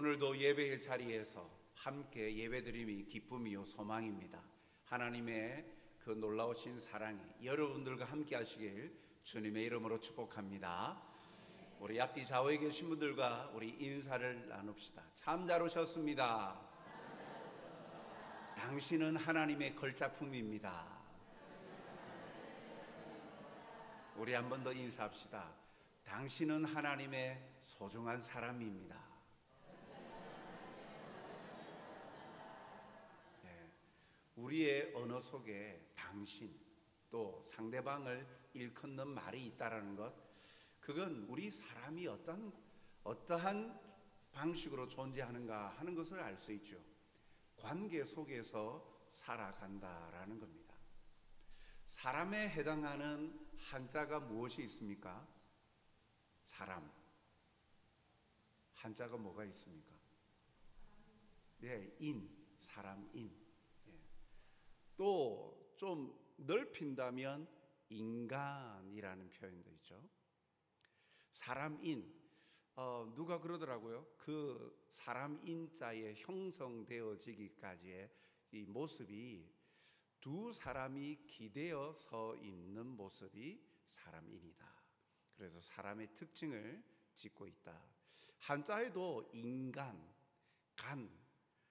오늘도 예배의 자리에서 함께 예배드림이 기쁨이요 소망입니다. 하나님의 그 놀라우신 사랑이 여러분들과 함께 하시길 주님의 이름으로 축복합니다. 우리 앞뒤 좌우에 계신 분들과 우리 인사를 나눕시다. 참 잘 오셨습니다. 당신은 하나님의 걸작품입니다. 우리 한 번 더 인사합시다. 당신은 하나님의 소중한 사람입니다. 우리의 언어 속에 당신 또 상대방을 일컫는 말이 있다는 것, 그건 우리 사람이 어떠한 방식으로 존재하는가 하는 것을 알 수 있죠. 관계 속에서 살아간다라는 겁니다. 사람에 해당하는 한자가 무엇이 있습니까? 사람. 한자가 뭐가 있습니까? 네, 사람인. 또 좀 넓힌다면 인간이라는 표현도 있죠. 사람인, 누가 그러더라고요. 그 사람인자에 형성되어지기까지의 이 모습이 두 사람이 기대어 서 있는 모습이 사람인이다. 그래서 사람의 특징을 짓고 있다. 한자에도 인간, 간,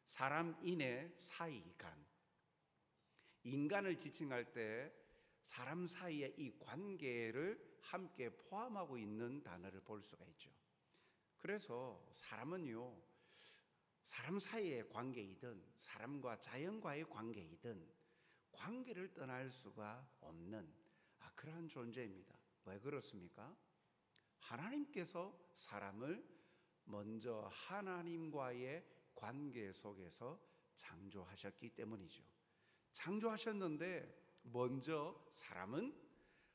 사람인의 사이 간, 인간을 지칭할 때 사람 사이의 이 관계를 함께 포함하고 있는 단어를 볼 수가 있죠. 그래서 사람은요, 사람 사이의 관계이든 사람과 자연과의 관계이든 관계를 떠날 수가 없는 그러한 존재입니다. 왜 그렇습니까? 하나님께서 사람을 먼저 하나님과의 관계 속에서 창조하셨기 때문이죠. 창조하셨는데 먼저 사람은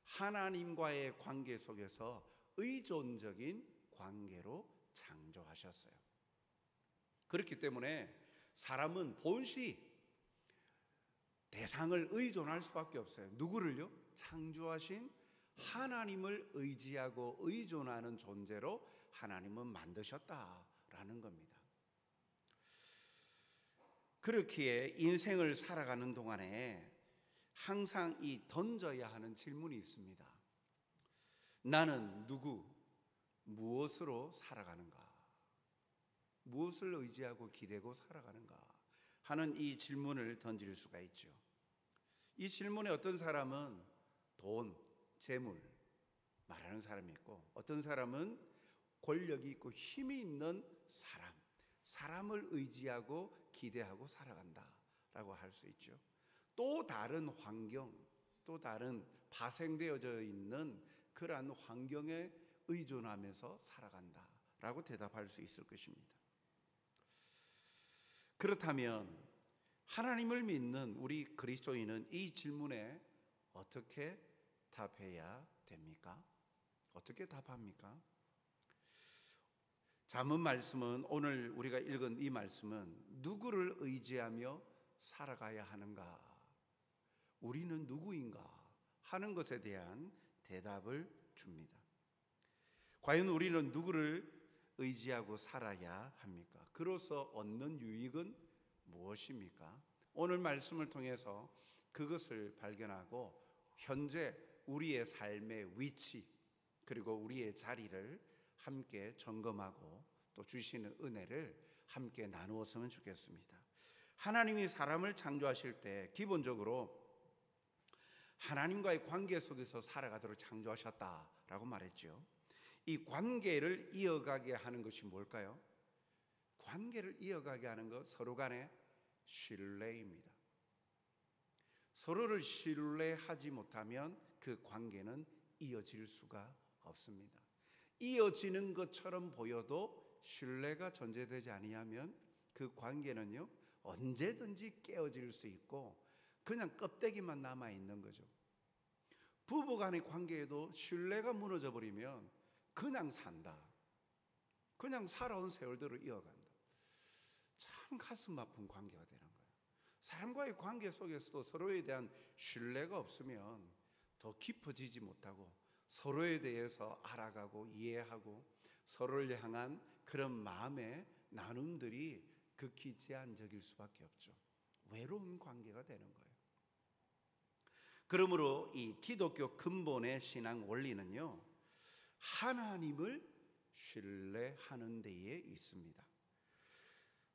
하나님과의 관계 속에서 의존적인 관계로 창조하셨어요. 그렇기 때문에 사람은 본시 대상을 의존할 수밖에 없어요. 누구를요? 창조하신 하나님을 의지하고 의존하는 존재로 하나님은 만드셨다라는 겁니다. 그렇기에 인생을 살아가는 동안에 항상 이 던져야 하는 질문이 있습니다. 나는 누구, 무엇으로 살아가는가? 무엇을 의지하고 기대고 살아가는가? 하는 이 질문을 던질 수가 있죠. 이 질문에 어떤 사람은 돈, 재물 말하는 사람이 있고, 어떤 사람은 권력이 있고 힘이 있는 사람을 의지하고 기대하고 살아간다라고 할 수 있죠. 또 다른 환경, 또 다른 파생되어져 있는 그러한 환경에 의존하면서 살아간다라고 대답할 수 있을 것입니다. 그렇다면 하나님을 믿는 우리 그리스도인은 이 질문에 어떻게 답해야 됩니까? 어떻게 답합니까? 잠언 말씀은, 오늘 우리가 읽은 이 말씀은 누구를 의지하며 살아가야 하는가, 우리는 누구인가 하는 것에 대한 대답을 줍니다. 과연 우리는 누구를 의지하고 살아야 합니까? 그로서 얻는 유익은 무엇입니까? 오늘 말씀을 통해서 그것을 발견하고 현재 우리의 삶의 위치 그리고 우리의 자리를 함께 점검하고 또 주시는 은혜를 함께 나누었으면 좋겠습니다. 하나님이 사람을 창조하실 때 기본적으로 하나님과의 관계 속에서 살아가도록 창조하셨다라고 말했죠. 이 관계를 이어가게 하는 것이 뭘까요? 관계를 이어가게 하는 것, 서로 간의 신뢰입니다. 서로를 신뢰하지 못하면 그 관계는 이어질 수가 없습니다. 이어지는 것처럼 보여도 신뢰가 전제되지 아니하면 그 관계는요, 언제든지 깨어질 수 있고 그냥 껍데기만 남아있는 거죠. 부부간의 관계에도 신뢰가 무너져 버리면 그냥 산다, 그냥 살아온 세월대로 이어간다. 참 가슴 아픈 관계가 되는 거예요. 사람과의 관계 속에서도 서로에 대한 신뢰가 없으면 더 깊어지지 못하고 서로에 대해서 알아가고 이해하고 서로를 향한 그런 마음의 나눔들이 극히 제한적일 수밖에 없죠. 외로운 관계가 되는 거예요. 그러므로 이 기독교 근본의 신앙 원리는요, 하나님을 신뢰하는 데에 있습니다.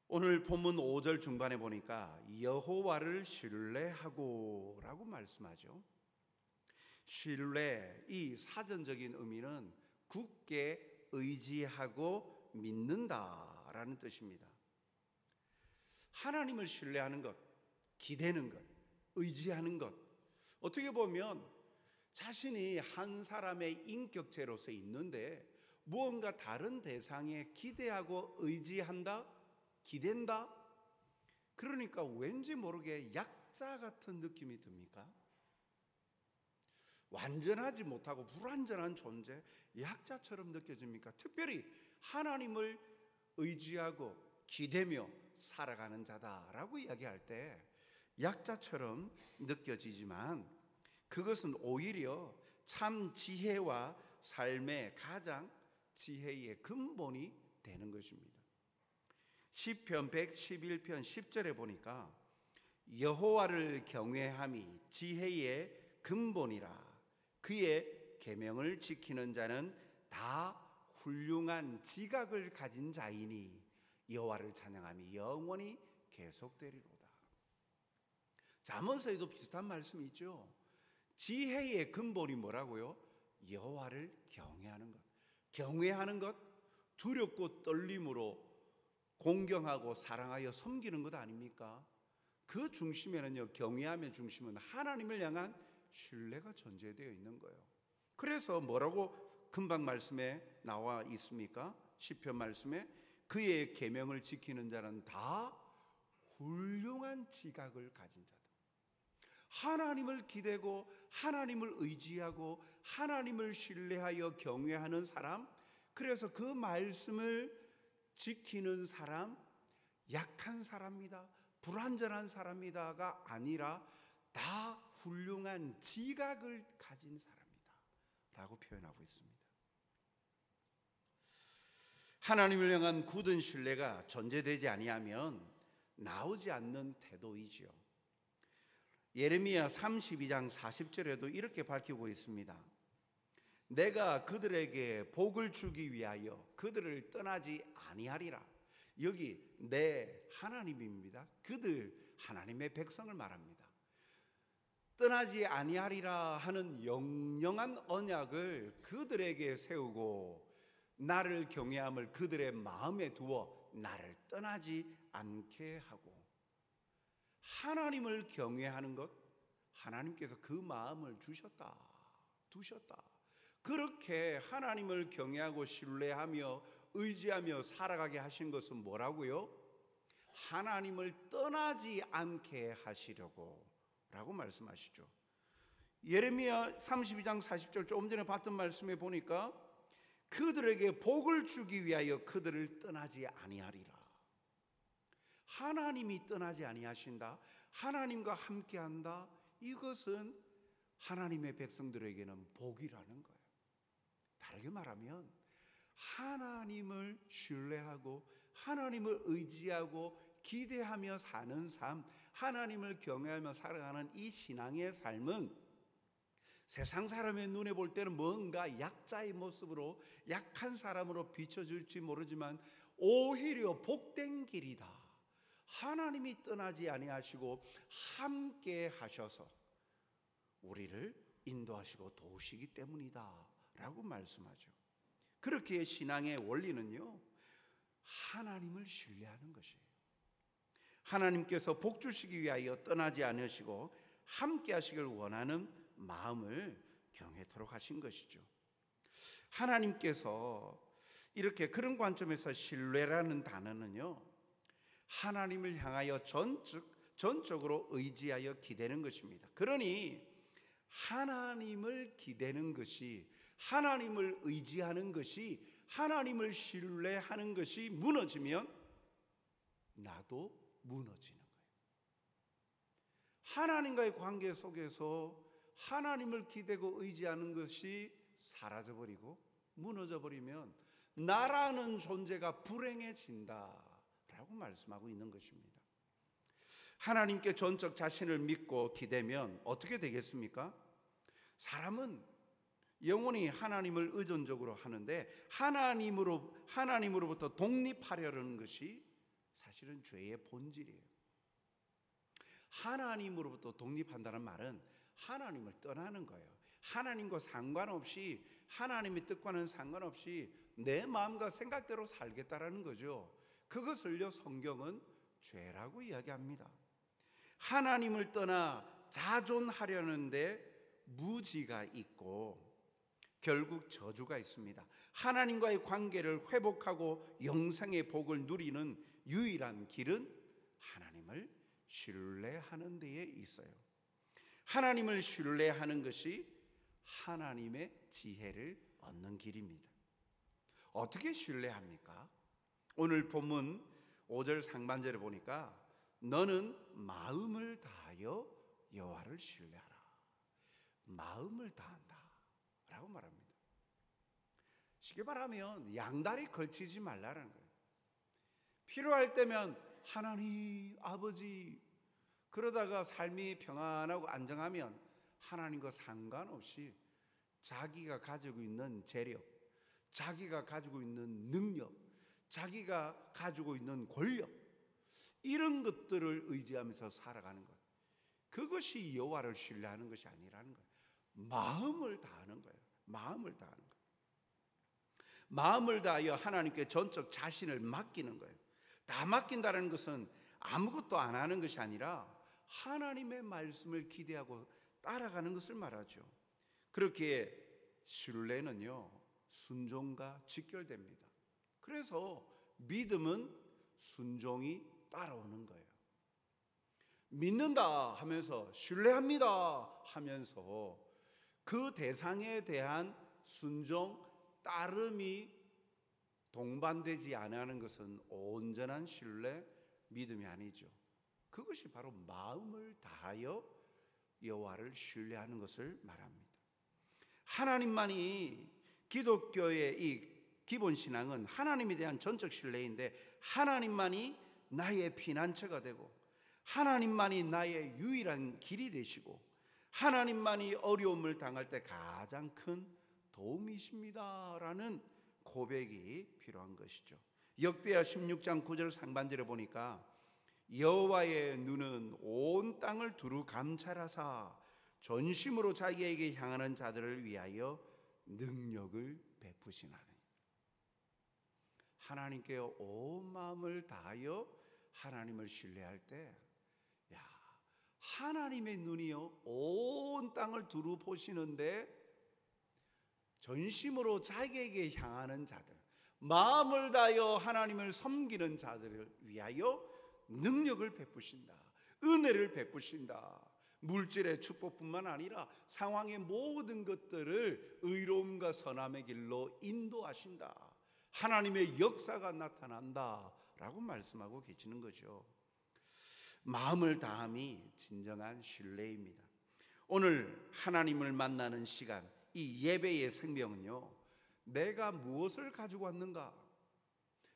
오늘 본문 5절 중반에 보니까 여호와를 신뢰하고 라고 말씀하죠. 신뢰, 이 사전적인 의미는 굳게 의지하고 믿는다라는 뜻입니다. 하나님을 신뢰하는 것, 기대는 것, 의지하는 것, 어떻게 보면 자신이 한 사람의 인격체로서 있는데 무언가 다른 대상에 기대하고 의지한다, 기댄다. 그러니까 왠지 모르게 약자 같은 느낌이 듭니까? 완전하지 못하고 불완전한 존재, 약자처럼 느껴집니까? 특별히 하나님을 의지하고 기대며 살아가는 자다라고 이야기할 때 약자처럼 느껴지지만 그것은 오히려 참 지혜와 삶의 가장 지혜의 근본이 되는 것입니다. 시편 111편 10절에 보니까 여호와를 경외함이 지혜의 근본이라. 그의 계명을 지키는 자는 다 훌륭한 지각을 가진 자이니 여호와를 찬양함이 영원히 계속되리로다. 잠언서에도 비슷한 말씀이 있죠. 지혜의 근본이 뭐라고요? 여호와를 경외하는 것. 경외하는 것, 두렵고 떨림으로 공경하고 사랑하여 섬기는 것 아닙니까? 그 중심에는요, 경외함의 중심은 하나님을 향한 신뢰가 전제되어 있는 거예요. 그래서 뭐라고 금방 말씀에 나와 있습니까? 시편 말씀에 그의 계명을 지키는 자는 다 훌륭한 지각을 가진 자다. 하나님을 기대고 하나님을 의지하고 하나님을 신뢰하여 경외하는 사람, 그래서 그 말씀을 지키는 사람, 약한 사람이다, 불완전한 사람이다가 아니라 다 훌륭한 지각을 가진 사람이다 라고 표현하고 있습니다. 하나님을 향한 굳은 신뢰가 전제되지 아니하면 나오지 않는 태도이지요. 예레미야 32장 40절에도 이렇게 밝히고 있습니다. 내가 그들에게 복을 주기 위하여 그들을 떠나지 아니하리라. 여기 내 하나님입니다. 그들 하나님의 백성을 말합니다. 떠나지 아니하리라 하는 영영한 언약을 그들에게 세우고 나를 경외함을 그들의 마음에 두어 나를 떠나지 않게 하고, 하나님을 경외하는 것, 하나님께서 그 마음을 두셨다. 그렇게 하나님을 경외하고 신뢰하며 의지하며 살아가게 하신 것은 뭐라고요? 하나님을 떠나지 않게 하시려고 라고 말씀하시죠. 예레미야 32장 40절 조금 전에 봤던 말씀에 보니까 그들에게 복을 주기 위하여 그들을 떠나지 아니하리라. 하나님이 떠나지 아니하신다, 하나님과 함께한다, 이것은 하나님의 백성들에게는 복이라는 거예요. 다르게 말하면 하나님을 신뢰하고 하나님을 의지하고 기대하며 사는 삶, 하나님을 경외하며 살아가는 이 신앙의 삶은 세상 사람의 눈에 볼 때는 뭔가 약자의 모습으로 약한 사람으로 비춰질지 모르지만 오히려 복된 길이다. 하나님이 떠나지 아니하시고 함께 하셔서 우리를 인도하시고 도우시기 때문이다 라고 말씀하죠. 그렇게 신앙의 원리는요, 하나님을 신뢰하는 것이에요. 하나님께서 복 주시기 위하여 떠나지 않으시고 함께 하시길 원하는 마음을 경외토록 하신 것이죠. 하나님께서 이렇게 그런 관점에서 신뢰라는 단어는요, 하나님을 향하여 전적으로 의지하여 기대는 것입니다. 그러니 하나님을 기대는 것이, 하나님을 의지하는 것이, 하나님을 신뢰하는 것이 무너지면 나도 무너지는 거예요. 하나님과의 관계 속에서 하나님을 기대고 의지하는 것이 사라져버리고 무너져버리면 나라는 존재가 불행해진다라고 말씀하고 있는 것입니다. 하나님께 전적 자신을 믿고 기대면 어떻게 되겠습니까? 사람은 영원히 하나님을 의존적으로 하는데 하나님으로부터 독립하려는 것이 사실은 죄의 본질이에요. 하나님으로부터 독립한다는 말은 하나님을 떠나는 거예요. 하나님과 상관없이, 하나님의 뜻과는 상관없이 내 마음과 생각대로 살겠다라는 거죠. 그것을요 성경은 죄라고 이야기합니다. 하나님을 떠나 자존하려는데 무지가 있고 결국 저주가 있습니다. 하나님과의 관계를 회복하고 영생의 복을 누리는 유일한 길은 하나님을 신뢰하는 데에 있어요. 하나님을 신뢰하는 것이 하나님의 지혜를 얻는 길입니다. 어떻게 신뢰합니까? 오늘 본문 5절 상반절에 보니까 너는 마음을 다하여 여호와를 신뢰하라. 마음을 다한다 라고 말합니다. 쉽게 말하면 양다리 걸치지 말라는 거예요. 필요할 때면 하나님 아버지, 그러다가 삶이 평안하고 안정하면 하나님과 상관없이 자기가 가지고 있는 재력, 자기가 가지고 있는 능력, 자기가 가지고 있는 권력, 이런 것들을 의지하면서 살아가는 것, 그것이 여호와를 신뢰하는 것이 아니라는 거예요. 마음을 다하는 거예요. 마음을 다하는 거예요. 마음을 다하여 하나님께 전적 자신을 맡기는 거예요. 다 맡긴다는 것은 아무것도 안 하는 것이 아니라 하나님의 말씀을 기대하고 따라가는 것을 말하죠. 그렇게 신뢰는요 순종과 직결됩니다. 그래서 믿음은 순종이 따라오는 거예요. 믿는다 하면서, 신뢰합니다 하면서 그 대상에 대한 순종, 따름이 동반되지 않는 것은 온전한 신뢰, 믿음이 아니죠. 그것이 바로 마음을 다하여 여호와를 신뢰하는 것을 말합니다. 하나님만이, 기독교의 이 기본 신앙은 하나님에 대한 전적 신뢰인데, 하나님만이 나의 피난처가 되고 하나님만이 나의 유일한 길이 되시고 하나님만이 어려움을 당할 때 가장 큰 도움이십니다라는 고백이 필요한 것이죠. 역대하 16장 9절 상반절에 보니까 여호와의 눈은 온 땅을 두루 감찰하사 전심으로 자기에게 향하는 자들을 위하여 능력을 베푸시나니. 하나님께 온 마음을 다하여 하나님을 신뢰할 때, 하나님의 눈이요 온 땅을 두루 보시는데 전심으로 자기에게 향하는 자들, 마음을 다하여 하나님을 섬기는 자들을 위하여 능력을 베푸신다, 은혜를 베푸신다. 물질의 축복뿐만 아니라 상황의 모든 것들을 의로움과 선함의 길로 인도하신다. 하나님의 역사가 나타난다라고 말씀하고 계시는 거죠. 마음을 다함이 진정한 신뢰입니다. 오늘 하나님을 만나는 시간, 이 예배의 생명은요, 내가 무엇을 가지고 왔는가,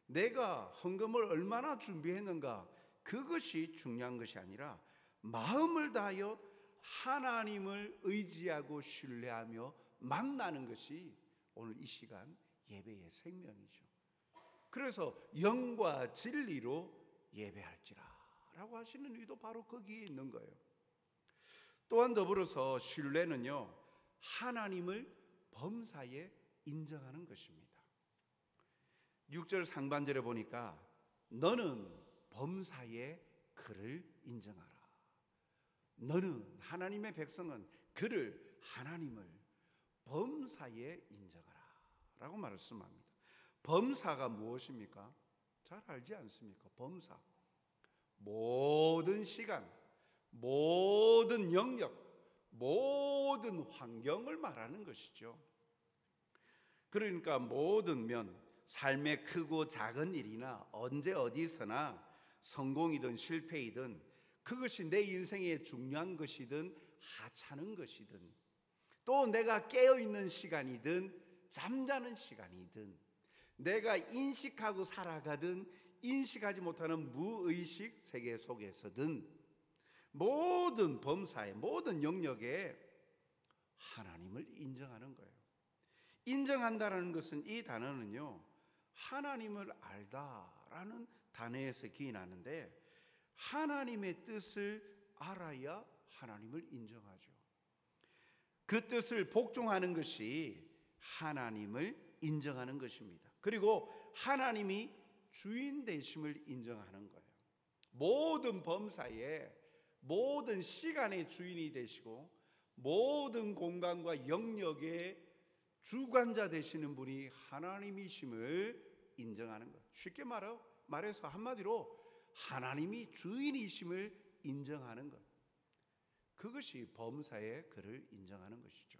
내가 헌금을 얼마나 준비했는가, 그것이 중요한 것이 아니라 마음을 다하여 하나님을 의지하고 신뢰하며 만나는 것이 오늘 이 시간 예배의 생명이죠. 그래서 영과 진리로 예배할지라 라고 하시는 의도 바로 거기에 있는 거예요. 또한 더불어서 신뢰는요 하나님을 범사에 인정하는 것입니다. 6절 상반절에 보니까 너는 범사에 그를 인정하라. 너는, 하나님의 백성은 그를, 하나님을 범사에 인정하라 라고 말씀합니다. 범사가 무엇입니까? 잘 알지 않습니까? 범사, 모든 시간, 모든 영역, 모든 환경을 말하는 것이죠. 그러니까 모든 면, 삶의 크고 작은 일이나 언제 어디서나 성공이든 실패이든 그것이 내 인생에 중요한 것이든 하찮은 것이든 또 내가 깨어있는 시간이든 잠자는 시간이든 내가 인식하고 살아가든 인식하지 못하는 무의식 세계 속에서든 모든 범사의 모든 영역에 하나님을 인정하는 거예요. 인정한다라는 것은, 이 단어는요, 하나님을 알다라는 단어에서 기인하는데, 하나님의 뜻을 알아야 하나님을 인정하죠. 그 뜻을 복종하는 것이 하나님을 인정하는 것입니다. 그리고 하나님이 주인 되심을 인정하는 거예요. 모든 범사에, 모든 시간의 주인이 되시고 모든 공간과 영역의 주관자 되시는 분이 하나님이심을 인정하는 것. 쉽게 말해서 한마디로 하나님이 주인이심을 인정하는 것. 그것이 범사의 그를 인정하는 것이죠.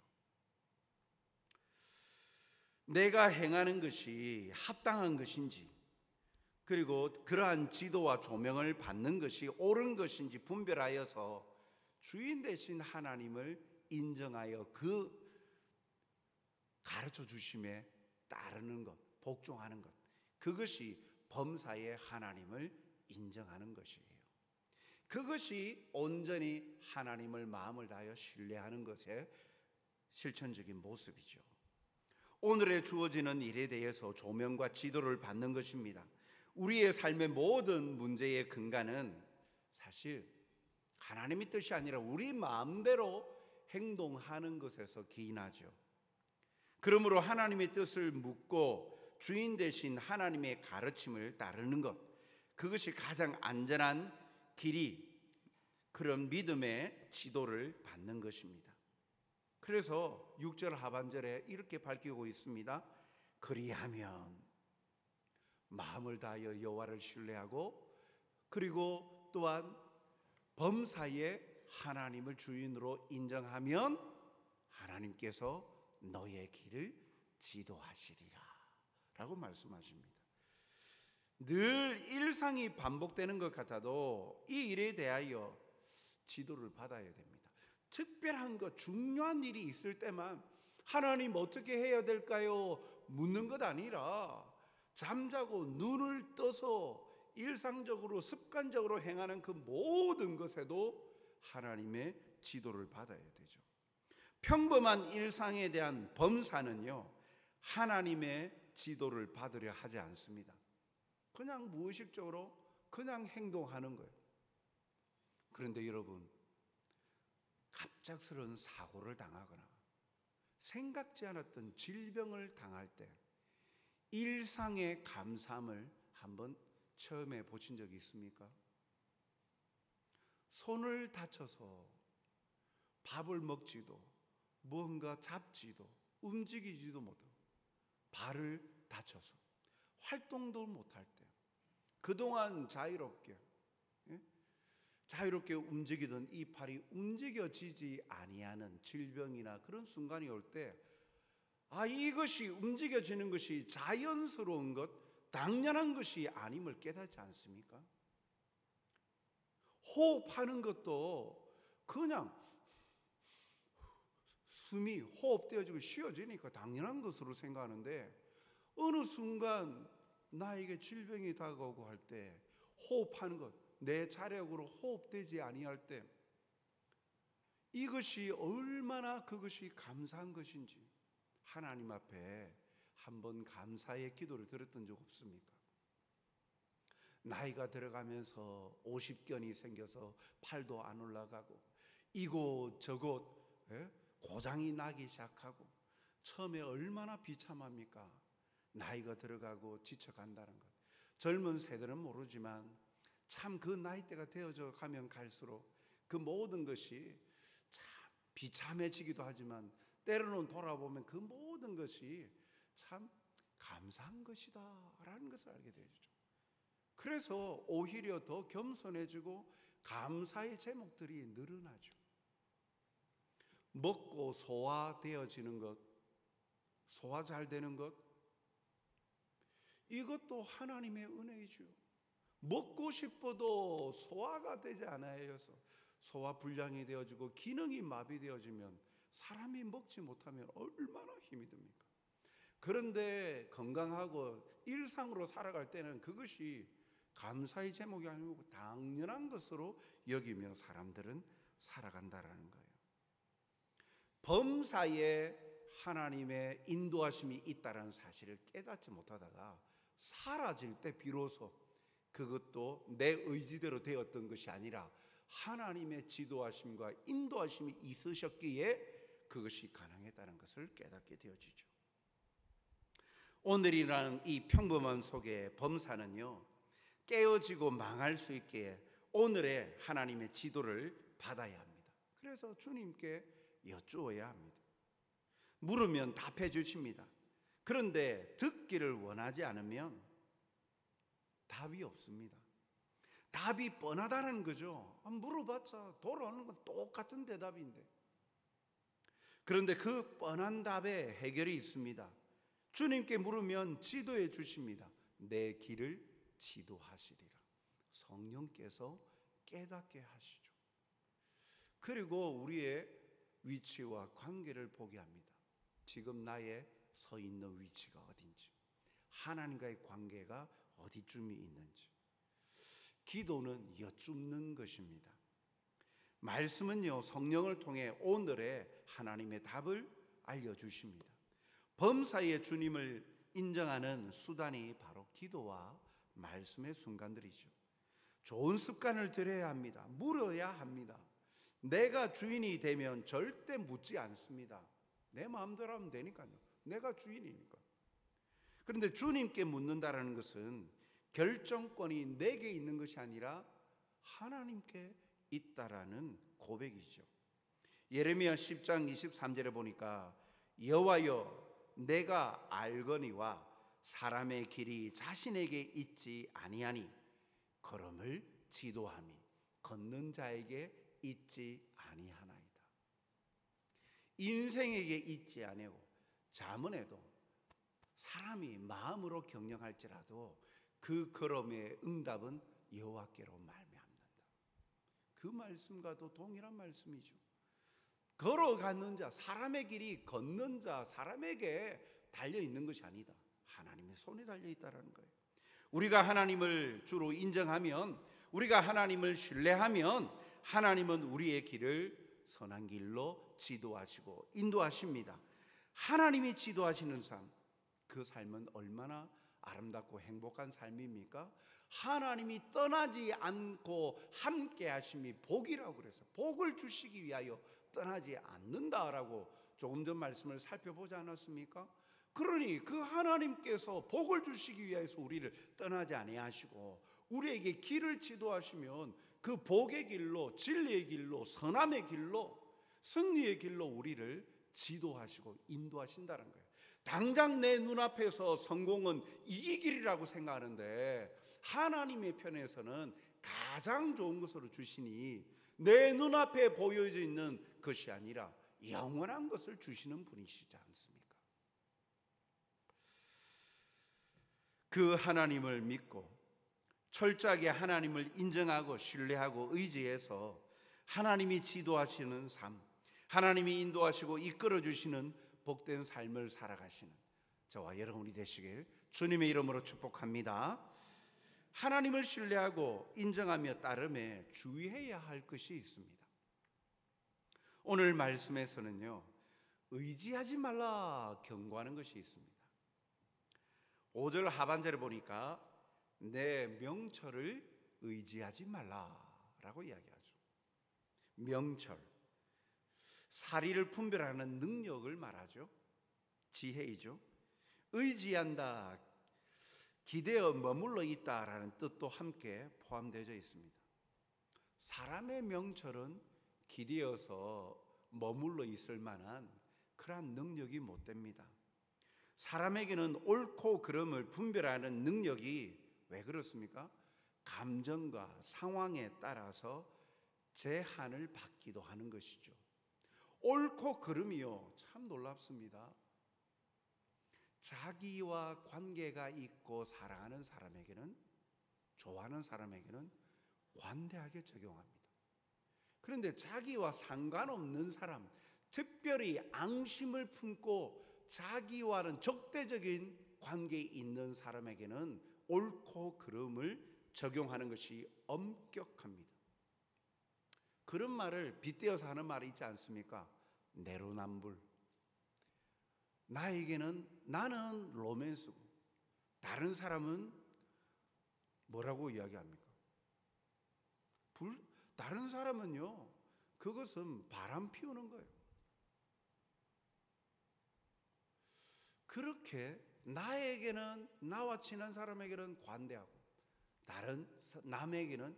내가 행하는 것이 합당한 것인지, 그리고 그러한 지도와 조명을 받는 것이 옳은 것인지 분별하여서 주인 되신 하나님을 인정하여 그 가르쳐 주심에 따르는 것, 복종하는 것, 그것이 범사의 하나님을 인정하는 것이에요. 그것이 온전히 하나님을 마음을 다하여 신뢰하는 것의 실천적인 모습이죠. 오늘에 주어지는 일에 대해서 조명과 지도를 받는 것입니다. 우리의 삶의 모든 문제의 근간은 사실 하나님의 뜻이 아니라 우리 마음대로 행동하는 것에서 기인하죠. 그러므로 하나님의 뜻을 묻고 주인 되신 하나님의 가르침을 따르는 것, 그것이 가장 안전한 길이, 그런 믿음의 지도를 받는 것입니다. 그래서 6절 하반절에 이렇게 밝히고 있습니다. 그리하면 마음을 다하여 여호와를 신뢰하고, 그리고 또한 범사에 하나님을 주인으로 인정하면 하나님께서 너의 길을 지도하시리라 라고 말씀하십니다. 늘 일상이 반복되는 것 같아도 이 일에 대하여 지도를 받아야 됩니다. 특별한 것, 중요한 일이 있을 때만 하나님 어떻게 해야 될까요? 묻는 것 아니라 잠자고 눈을 떠서 일상적으로 습관적으로 행하는 그 모든 것에도 하나님의 지도를 받아야 되죠. 평범한 일상에 대한 범사는요, 하나님의 지도를 받으려 하지 않습니다. 그냥 무의식적으로 그냥 행동하는 거예요. 그런데 여러분, 갑작스러운 사고를 당하거나 생각지 않았던 질병을 당할 때 일상의 감사함을 한번 체험해 보신 적이 있습니까? 손을 다쳐서 밥을 먹지도, 무언가 잡지도, 움직이지도 못하고, 발을 다쳐서 활동도 못할 때, 그동안 자유롭게 움직이던 이 팔이 움직여지지 아니하는 질병이나 그런 순간이 올 때, 이것이 움직여지는 것이 자연스러운 것, 당연한 것이 아님을 깨닫지 않습니까? 호흡하는 것도 그냥 숨이 호흡되어지고 쉬어지니까 당연한 것으로 생각하는데, 어느 순간 나에게 질병이 다가오고 할 때 호흡하는 것, 내 자력으로 호흡되지 아니할 때 이것이 얼마나 그것이 감사한 것인지 하나님 앞에 한번 감사의 기도를 드렸던 적 없습니까? 나이가 들어가면서 50견이 생겨서 팔도 안 올라가고 이곳 저곳 고장이 나기 시작하고, 처음에 얼마나 비참합니까? 나이가 들어가고 지쳐간다는 것. 젊은 세대는 모르지만 참 그 나이대가 되어져 가면 갈수록 그 모든 것이 참 비참해지기도 하지만, 때로는 돌아보면 그 모든 것이 참 감사한 것이다 라는 것을 알게 되죠. 그래서 오히려 더 겸손해지고 감사의 제목들이 늘어나죠. 먹고 소화되어지는 것, 소화 잘 되는 것, 이것도 하나님의 은혜이죠. 먹고 싶어도 소화가 되지 않아서 소화 불량이 되어지고 기능이 마비되어지면 사람이 먹지 못하면 얼마나 힘이 듭니까? 그런데 건강하고 일상으로 살아갈 때는 그것이 감사의 제목이 아니고 당연한 것으로 여기며 사람들은 살아간다라는 거예요. 범사에 하나님의 인도하심이 있다는 사실을 깨닫지 못하다가 사라질 때 비로소 그것도 내 의지대로 되었던 것이 아니라 하나님의 지도하심과 인도하심이 있으셨기에 그것이 가능했다는 것을 깨닫게 되어지죠. 오늘이라는 이 평범함 속에 범사는요, 깨어지고 망할 수 있게 오늘의 하나님의 지도를 받아야 합니다. 그래서 주님께 여쭈어야 합니다. 물으면 답해 주십니다. 그런데 듣기를 원하지 않으면 답이 없습니다. 답이 뻔하다는 거죠. 물어봤자 돌아오는 건 똑같은 대답인데. 그런데 그 뻔한 답에 해결이 있습니다. 주님께 물으면 지도해 주십니다. 내 길을 지도하시리라. 성령께서 깨닫게 하시죠. 그리고 우리의 위치와 관계를 보게 합니다. 지금 나의 서 있는 위치가 어딘지, 하나님과의 관계가 어디쯤이 있는지. 기도는 여쭙는 것입니다. 말씀은요, 성령을 통해 오늘의 하나님의 답을 알려주십니다. 범사의 주님을 인정하는 수단이 바로 기도와 말씀의 순간들이죠. 좋은 습관을 들여야 합니다. 물어야 합니다. 내가 주인이 되면 절대 묻지 않습니다. 내 마음대로 하면 되니까요. 내가 주인이니까. 그런데 주님께 묻는다라는 것은 결정권이 내게 있는 것이 아니라 하나님께 있다라는 고백이죠. 예레미야 10장 23절에 보니까 여호와여 내가 알거니와 사람의 길이 자신에게 있지 아니하니 걸음을 지도함이 걷는 자에게 있지 아니하나이다. 인생에게 있지 아니하고 잠언에도 사람이 마음으로 경영할지라도 그 걸음의 응답은 여호와께로 말미암는다. 그 말씀과도 동일한 말씀이죠. 걸어가는 자, 사람의 길이 걷는 자, 사람에게 달려있는 것이 아니다. 하나님의 손에 달려있다는 거예요. 우리가 하나님을 주로 인정하면, 우리가 하나님을 신뢰하면 하나님은 우리의 길을 선한 길로 지도하시고 인도하십니다. 하나님이 지도하시는 삶, 그 삶은 얼마나 아름답고 행복한 삶입니까? 하나님이 떠나지 않고 함께 하심이 복이라고 그래서 복을 주시기 위하여 떠나지 않는다라고 조금 전 말씀을 살펴보지 않았습니까? 그러니 그 하나님께서 복을 주시기 위해서 우리를 떠나지 아니하시고 우리에게 길을 지도하시면 그 복의 길로, 진리의 길로, 선함의 길로, 승리의 길로 우리를 지도하시고 인도하신다는 거예요. 당장 내 눈앞에서 성공은 이 길이라고 생각하는데 하나님의 편에서는 가장 좋은 것으로 주시니 내 눈앞에 보여져 있는 것이 아니라 영원한 것을 주시는 분이시지 않습니까? 그 하나님을 믿고 철저하게 하나님을 인정하고 신뢰하고 의지해서 하나님이 지도하시는 삶, 하나님이 인도하시고 이끌어 주시는 복된 삶을 살아가시는 저와 여러분이 되시길 주님의 이름으로 축복합니다. 하나님을 신뢰하고 인정하며 따름에 주의해야 할 것이 있습니다. 오늘 말씀에서는요, 의지하지 말라 경고하는 것이 있습니다. 5절 하반절에 보니까 내 명철을 의지하지 말라라고 이야기하죠. 명철, 사리를 분별하는 능력을 말하죠. 지혜이죠. 의지한다, 기대어 머물러 있다라는 뜻도 함께 포함되어 있습니다. 사람의 명철은 기대어서 머물러 있을 만한 그러한 능력이 못 됩니다. 사람에게는 옳고 그름을 분별하는 능력이 왜 그렇습니까? 감정과 상황에 따라서 제한을 받기도 하는 것이죠. 옳고 그름이요, 참 놀랍습니다. 자기와 관계가 있고 사랑하는 사람에게는, 좋아하는 사람에게는 관대하게 적용합니다. 그런데 자기와 상관없는 사람, 특별히 앙심을 품고 자기와는 적대적인 관계에 있는 사람에게는 옳고 그름을 적용하는 것이 엄격합니다. 그런 말을 빗대어서 하는 말이 있지 않습니까? 내로남불. 나는 로맨스고 다른 사람은 뭐라고 이야기합니까? 다른 사람은요, 그것은 바람 피우는 거예요. 그렇게 나에게는, 나와 친한 사람에게는 관대하고 다른 남에게는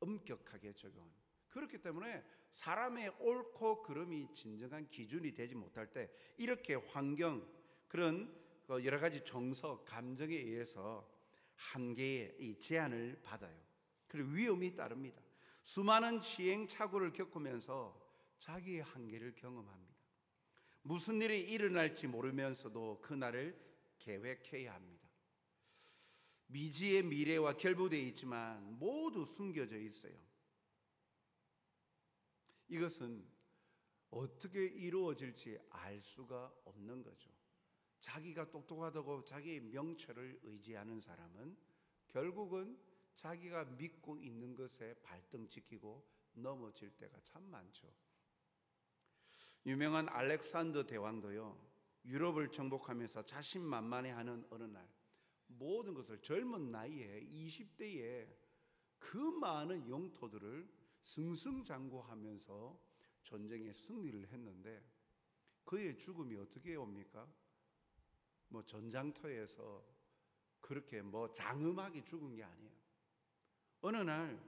엄격하게 적용하는. 그렇기 때문에 사람의 옳고 그름이 진정한 기준이 되지 못할 때 이렇게 환경, 그런 여러 가지 정서, 감정에 의해서 한계의 이 제한을 받아요. 그리고 위험이 따릅니다. 수많은 시행착오를 겪으면서 자기의 한계를 경험합니다. 무슨 일이 일어날지 모르면서도 그날을 계획해야 합니다. 미지의 미래와 결부되어 있지만 모두 숨겨져 있어요. 이것은 어떻게 이루어질지 알 수가 없는 거죠. 자기가 똑똑하다고 자기의 명철을 의지하는 사람은 결국은 자기가 믿고 있는 것에 발등지키고 넘어질 때가 참 많죠. 유명한 알렉산더 대왕도요, 유럽을 정복하면서 자신만만해하는 어느 날 모든 것을 젊은 나이에 20대에 그 많은 영토들을 승승장구하면서 전쟁에 승리를 했는데 그의 죽음이 어떻게 옵니까? 전장터에서 그렇게 장엄하게 죽은 게 아니에요. 어느 날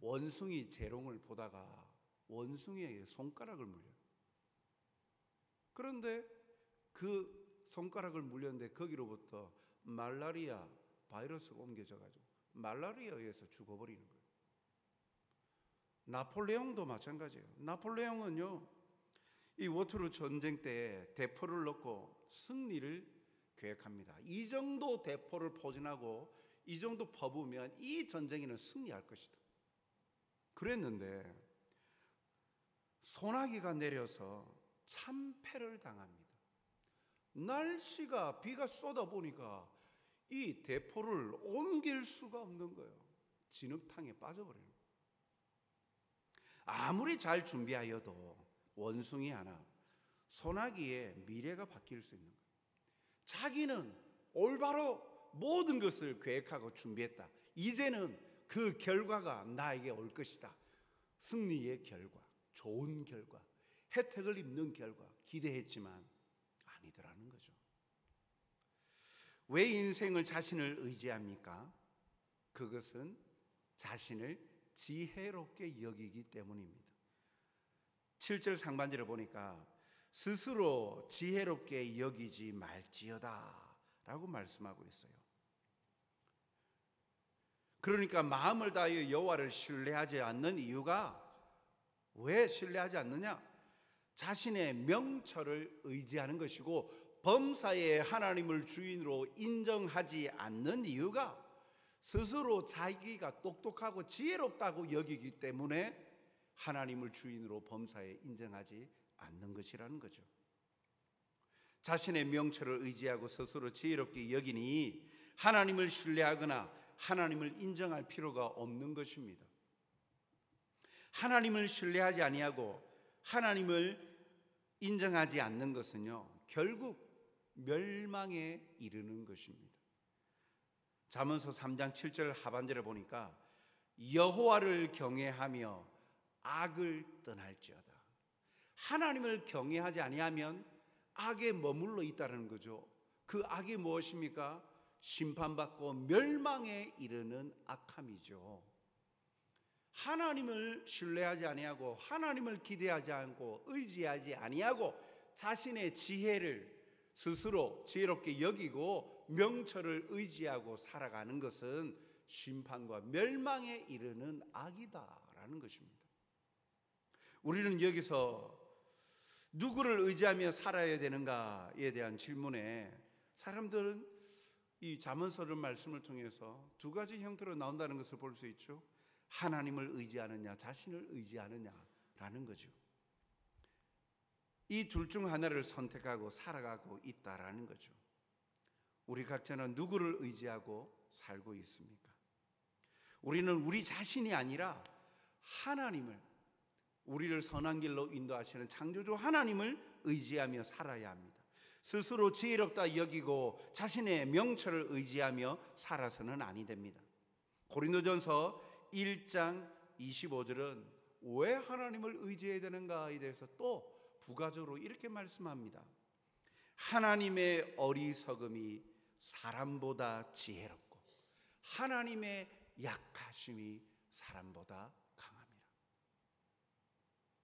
원숭이 재롱을 보다가 원숭이에게 손가락을 물려요. 그런데 그 손가락을 물렸는데 거기로부터 말라리아 바이러스가 옮겨져 가지고 말라리아에 의해서 죽어버리는 거예요. 나폴레옹도 마찬가지예요. 나폴레옹은요, 이 워터루 전쟁 때 대포를 넣고 승리를 계획합니다. 이 정도 대포를 포진하고 이 정도 퍼부으면 이 전쟁에는 승리할 것이다. 그랬는데 소나기가 내려서 참패를 당합니다. 날씨가 비가 쏟아보니까 이 대포를 옮길 수가 없는 거예요. 진흙탕에 빠져버리는 거예요. 아무리 잘 준비하여도 원숭이 하나 소나기에 미래가 바뀔 수 있는 거예요. 자기는 올바로 모든 것을 계획하고 준비했다. 이제는 그 결과가 나에게 올 것이다. 승리의 결과, 좋은 결과, 혜택을 입는 결과 기대했지만 아니더라는 거죠. 왜 인생을 자신을 의지합니까? 그것은 자신을 지혜롭게 여기기 때문입니다. 7절 상반절을 보니까 스스로 지혜롭게 여기지 말지어다 라고 말씀하고 있어요. 그러니까 마음을 다하여 여호와를 신뢰하지 않는 이유가, 왜 신뢰하지 않느냐? 자신의 명철을 의지하는 것이고 범사에 하나님을 주인으로 인정하지 않는 이유가 스스로 자기가 똑똑하고 지혜롭다고 여기기 때문에 하나님을 주인으로 범사에 인정하지 않는 것이라는 거죠. 자신의 명철을 의지하고 스스로 지혜롭게 여기니 하나님을 신뢰하거나 하나님을 인정할 필요가 없는 것입니다. 하나님을 신뢰하지 아니하고 하나님을 인정하지 않는 것은요, 결국 멸망에 이르는 것입니다. 잠언서 3장 7절 하반절에 보니까 여호와를 경외하며 악을 떠날지어다. 하나님을 경외하지 아니하면 악에 머물러 있다는 거죠. 그 악이 무엇입니까? 심판받고 멸망에 이르는 악함이죠. 하나님을 신뢰하지 아니하고 하나님을 기대하지 않고 의지하지 아니하고 자신의 지혜를 스스로 지혜롭게 여기고 명철을 의지하고 살아가는 것은 심판과 멸망에 이르는 악이다라는 것입니다. 우리는 여기서 누구를 의지하며 살아야 되는가에 대한 질문에 사람들은 이 잠언서를 말씀을 통해서 두 가지 형태로 나온다는 것을 볼 수 있죠. 하나님을 의지하느냐, 자신을 의지하느냐라는 거죠. 이 둘 중 하나를 선택하고 살아가고 있다라는 거죠. 우리 각자는 누구를 의지하고 살고 있습니까? 우리는 우리 자신이 아니라 하나님을, 우리를 선한 길로 인도하시는 창조주 하나님을 의지하며 살아야 합니다. 스스로 지혜롭다 여기고 자신의 명철을 의지하며 살아서는 아니 됩니다. 고린도전서 1장 25절은 왜 하나님을 의지해야 되는가에 대해서 또 부가적으로 이렇게 말씀합니다. 하나님의 어리석음이 사람보다 지혜롭고 하나님의 약하심이 사람보다 강합니다.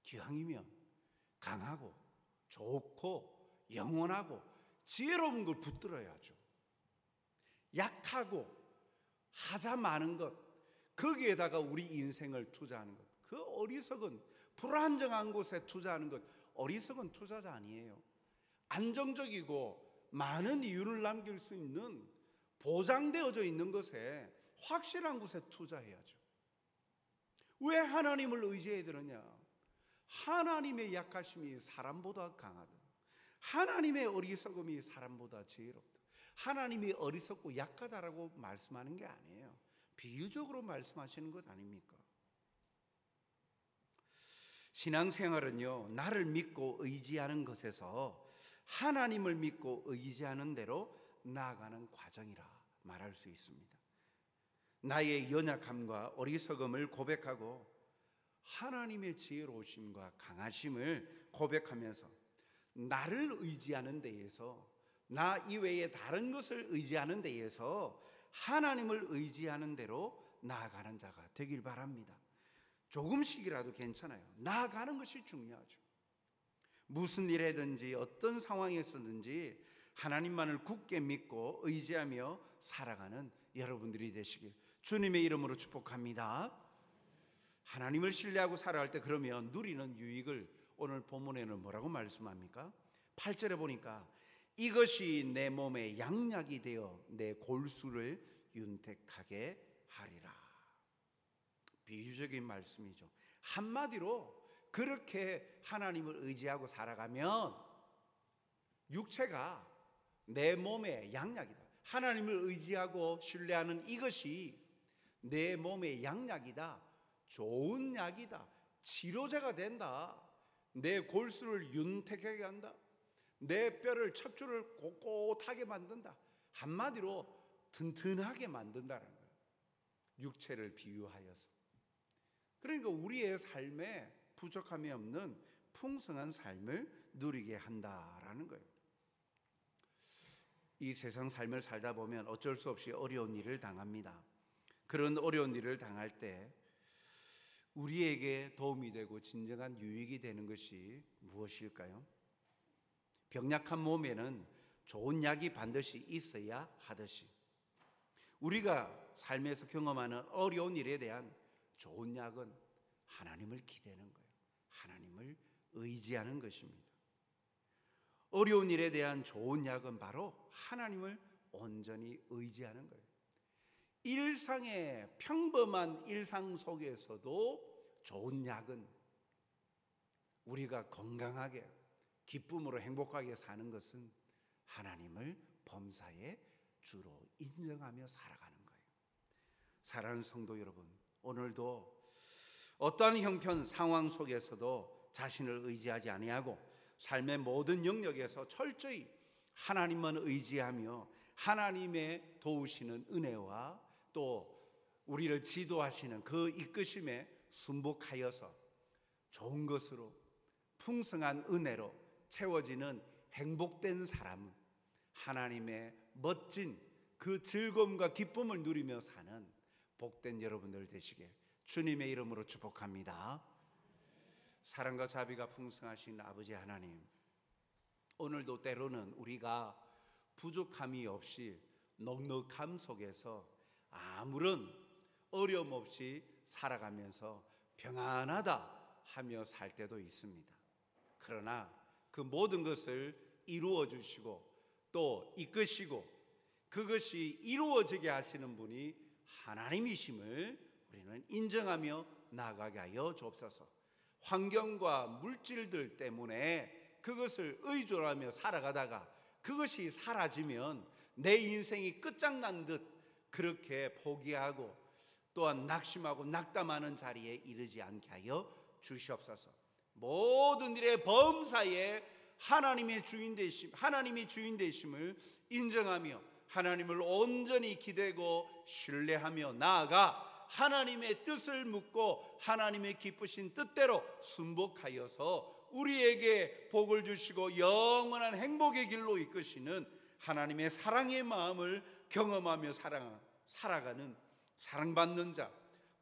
기왕이면 강하고 좋고 영원하고 지혜로운 걸 붙들어야죠. 약하고 하자 많은 것, 거기에다가 우리 인생을 투자하는 것, 그 어리석은 불안정한 곳에 투자하는 것, 어리석은 투자자 아니에요. 안정적이고 많은 이윤을 남길 수 있는 보장되어져 있는 것에, 확실한 곳에 투자해야죠. 왜 하나님을 의지해야 되느냐? 하나님의 약하심이 사람보다 강하다. 하나님의 어리석음이 사람보다 지혜롭다. 하나님이 어리석고 약하다라고 말씀하는 게 아니에요. 비유적으로 말씀하시는 것 아닙니까? 신앙생활은요, 나를 믿고 의지하는 것에서 하나님을 믿고 의지하는 대로 나아가는 과정이라 말할 수 있습니다. 나의 연약함과 어리석음을 고백하고 하나님의 지혜로우심과 강하심을 고백하면서 나를 의지하는 데에서, 나 이외에 다른 것을 의지하는 데에서 하나님을 의지하는 대로 나아가는 자가 되길 바랍니다. 조금씩이라도 괜찮아요. 나아가는 것이 중요하죠. 무슨 일이든지 어떤 상황에서든지 하나님만을 굳게 믿고 의지하며 살아가는 여러분들이 되시길 주님의 이름으로 축복합니다. 하나님을 신뢰하고 살아갈 때 그러면 누리는 유익을 오늘 본문에는 뭐라고 말씀합니까? 8절에 보니까 이것이 내 몸에 양약이 되어 내 골수를 윤택하게 하리라. 비유적인 말씀이죠. 한마디로 그렇게 하나님을 의지하고 살아가면 육체가 내 몸의 양약이다. 하나님을 의지하고 신뢰하는 이것이 내 몸의 양약이다. 좋은 약이다. 치료제가 된다. 내 골수를 윤택하게 한다. 내 뼈를, 척추를 꼿꼿하게 만든다. 한마디로 튼튼하게 만든다는 거예요. 육체를 비유하여서. 그러니까 우리의 삶에 부족함이 없는 풍성한 삶을 누리게 한다라는 거예요. 이 세상 삶을 살다 보면 어쩔 수 없이 어려운 일을 당합니다. 그런 어려운 일을 당할 때 우리에게 도움이 되고 진정한 유익이 되는 것이 무엇일까요? 병약한 몸에는 좋은 약이 반드시 있어야 하듯이 우리가 삶에서 경험하는 어려운 일에 대한 좋은 약은 하나님을 기대는 거예요. 하나님을 의지하는 것입니다. 어려운 일에 대한 좋은 약은 바로 하나님을 온전히 의지하는 거예요. 일상의 평범한 일상 속에서도 좋은 약은 우리가 건강하게 기쁨으로 행복하게 사는 것은 하나님을 범사의 주로 인정하며 살아가는 거예요. 사랑하는 성도 여러분, 오늘도 어떠한 형편 상황 속에서도 자신을 의지하지 아니하고 삶의 모든 영역에서 철저히 하나님만 의지하며 하나님의 도우시는 은혜와 또 우리를 지도하시는 그 이끄심에 순복하여서 좋은 것으로 풍성한 은혜로 채워지는 행복된 사람, 하나님의 멋진 그 즐거움과 기쁨을 누리며 사는 복된 여러분들 되시길 주님의 이름으로 축복합니다. 사랑과 자비가 풍성하신 아버지 하나님, 오늘도 때로는 우리가 부족함이 없이 넉넉함 속에서 아무런 어려움 없이 살아가면서 평안하다 하며 살 때도 있습니다. 그러나 그 모든 것을 이루어 주시고 또 이끄시고 그것이 이루어지게 하시는 분이 하나님이심을 우리는 인정하며 나아가게 하여 주옵소서. 환경과 물질들 때문에 그것을 의존하며 살아가다가 그것이 사라지면 내 인생이 끝장난 듯 그렇게 포기하고 또한 낙심하고 낙담하는 자리에 이르지 않게 하여 주시옵소서. 모든 일의 범사에 하나님이 주인 되심을 인정하며 하나님을 온전히 기대고 신뢰하며 나아가 하나님의 뜻을 묻고 하나님의 기쁘신 뜻대로 순복하여서 우리에게 복을 주시고 영원한 행복의 길로 이끄시는 하나님의 사랑의 마음을 경험하며 살아가는 사랑받는 자,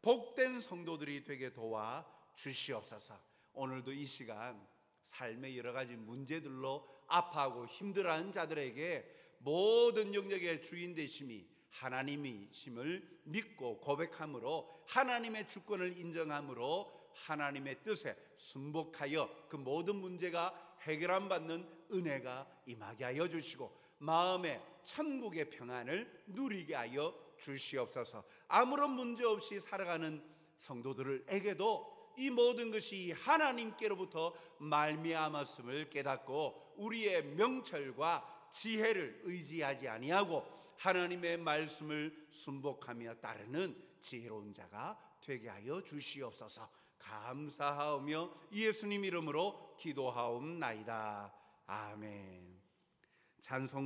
복된 성도들이 되게 도와 주시옵소서. 오늘도 이 시간 삶의 여러 가지 문제들로 아파하고 힘들어하는 자들에게 모든 영역의 주인 되심이 하나님이심을 믿고 고백함으로 하나님의 주권을 인정함으로 하나님의 뜻에 순복하여 그 모든 문제가 해결함 받는 은혜가 임하게 하여 주시고 마음의 천국의 평안을 누리게 하여 주시옵소서. 아무런 문제 없이 살아가는 성도들에게도 이 모든 것이 하나님께로부터 말미암았음을 깨닫고 우리의 명철과 지혜를 의지하지 아니하고 하나님의 말씀을 순복하며 따르는 지혜로운 자가 되게 하여 주시옵소서. 감사하오며 예수님 이름으로 기도하옵나이다. 아멘. 찬송